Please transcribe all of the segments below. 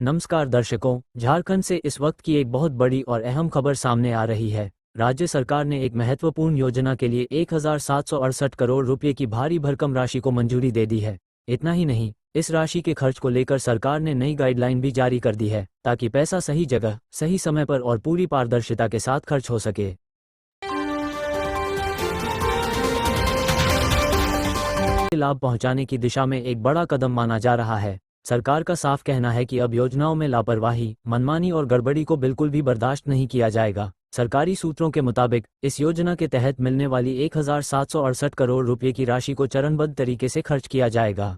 नमस्कार दर्शकों, झारखंड से इस वक्त की एक बहुत बड़ी और अहम खबर सामने आ रही है। राज्य सरकार ने एक महत्वपूर्ण योजना के लिए 1768 करोड़ रुपए की भारी भरकम राशि को मंजूरी दे दी है। इतना ही नहीं, इस राशि के खर्च को लेकर सरकार ने नई गाइडलाइन भी जारी कर दी है, ताकि पैसा सही जगह, सही समय पर और पूरी पारदर्शिता के साथ खर्च हो सके। लाभ पहुंचाने की दिशा में एक बड़ा कदम माना जा रहा है। सरकार का साफ कहना है कि अब योजनाओं में लापरवाही, मनमानी और गड़बड़ी को बिल्कुल भी बर्दाश्त नहीं किया जाएगा। सरकारी सूत्रों के मुताबिक इस योजना के तहत मिलने वाली 1768 करोड़ रुपए की राशि को चरणबद्ध तरीके से खर्च किया जाएगा।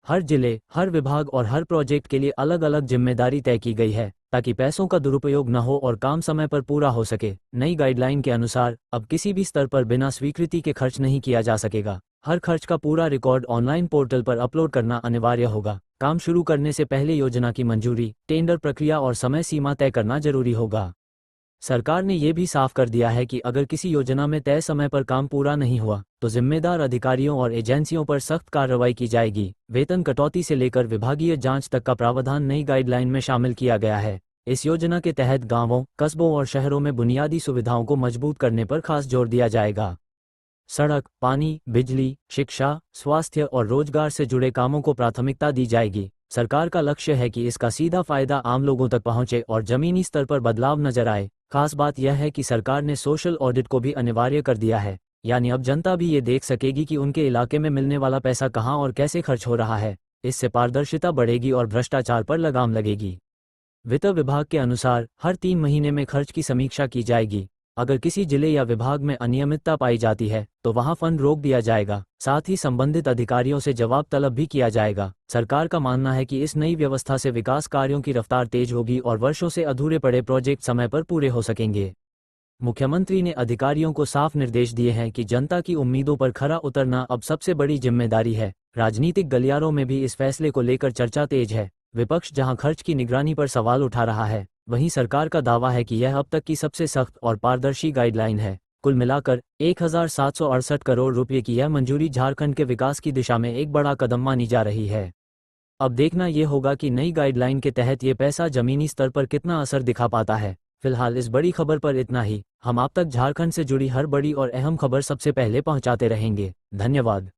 हर जिले, हर विभाग और हर प्रोजेक्ट के लिए अलग अलग जिम्मेदारी तय की गई है, ताकि पैसों का दुरुपयोग न हो और काम समय पर पूरा हो सके। नई गाइडलाइन के अनुसार अब किसी भी स्तर पर बिना स्वीकृति के खर्च नहीं किया जा सकेगा। हर खर्च का पूरा रिकॉर्ड ऑनलाइन पोर्टल पर अपलोड करना अनिवार्य होगा। काम शुरू करने से पहले योजना की मंजूरी, टेंडर प्रक्रिया और समय सीमा तय करना जरूरी होगा। सरकार ने यह भी साफ कर दिया है कि अगर किसी योजना में तय समय पर काम पूरा नहीं हुआ, तो जिम्मेदार अधिकारियों और एजेंसियों पर सख्त कार्रवाई की जाएगी। वेतन कटौती से लेकर विभागीय जांच तक का प्रावधान नई गाइडलाइन में शामिल किया गया है। इस योजना के तहत गांवों, कस्बों और शहरों में बुनियादी सुविधाओं को मजबूत करने पर खास जोर दिया जाएगा। सड़क, पानी, बिजली, शिक्षा, स्वास्थ्य और रोजगार से जुड़े कामों को प्राथमिकता दी जाएगी। सरकार का लक्ष्य है कि इसका सीधा फायदा आम लोगों तक पहुंचे और जमीनी स्तर पर बदलाव नजर आए। खास बात यह है कि सरकार ने सोशल ऑडिट को भी अनिवार्य कर दिया है, यानी अब जनता भी ये देख सकेगी कि उनके इलाके में मिलने वाला पैसा कहां और कैसे खर्च हो रहा है। इससे पारदर्शिता बढ़ेगी और भ्रष्टाचार पर लगाम लगेगी। वित्त विभाग के अनुसार हर 3 महीने में खर्च की समीक्षा की जाएगी। अगर किसी जिले या विभाग में अनियमितता पाई जाती है, तो वहां फंड रोक दिया जाएगा। साथ ही संबंधित अधिकारियों से जवाब तलब भी किया जाएगा। सरकार का मानना है कि इस नई व्यवस्था से विकास कार्यों की रफ्तार तेज होगी और वर्षों से अधूरे पड़े प्रोजेक्ट समय पर पूरे हो सकेंगे। मुख्यमंत्री ने अधिकारियों को साफ निर्देश दिए हैं कि जनता की उम्मीदों पर खरा उतरना अब सबसे बड़ी जिम्मेदारी है। राजनीतिक गलियारों में भी इस फैसले को लेकर चर्चा तेज है। विपक्ष जहां खर्च की निगरानी पर सवाल उठा रहा है, वहीं सरकार का दावा है कि यह अब तक की सबसे सख्त और पारदर्शी गाइडलाइन है। कुल मिलाकर 1768 करोड़ रुपए की यह मंजूरी झारखंड के विकास की दिशा में एक बड़ा कदम मानी जा रही है। अब देखना यह होगा कि नई गाइडलाइन के तहत ये पैसा जमीनी स्तर पर कितना असर दिखा पाता है। फिलहाल इस बड़ी खबर पर इतना ही। हम आप तक झारखंड से जुड़ी हर बड़ी और अहम खबर सबसे पहले पहुंचाते रहेंगे। धन्यवाद।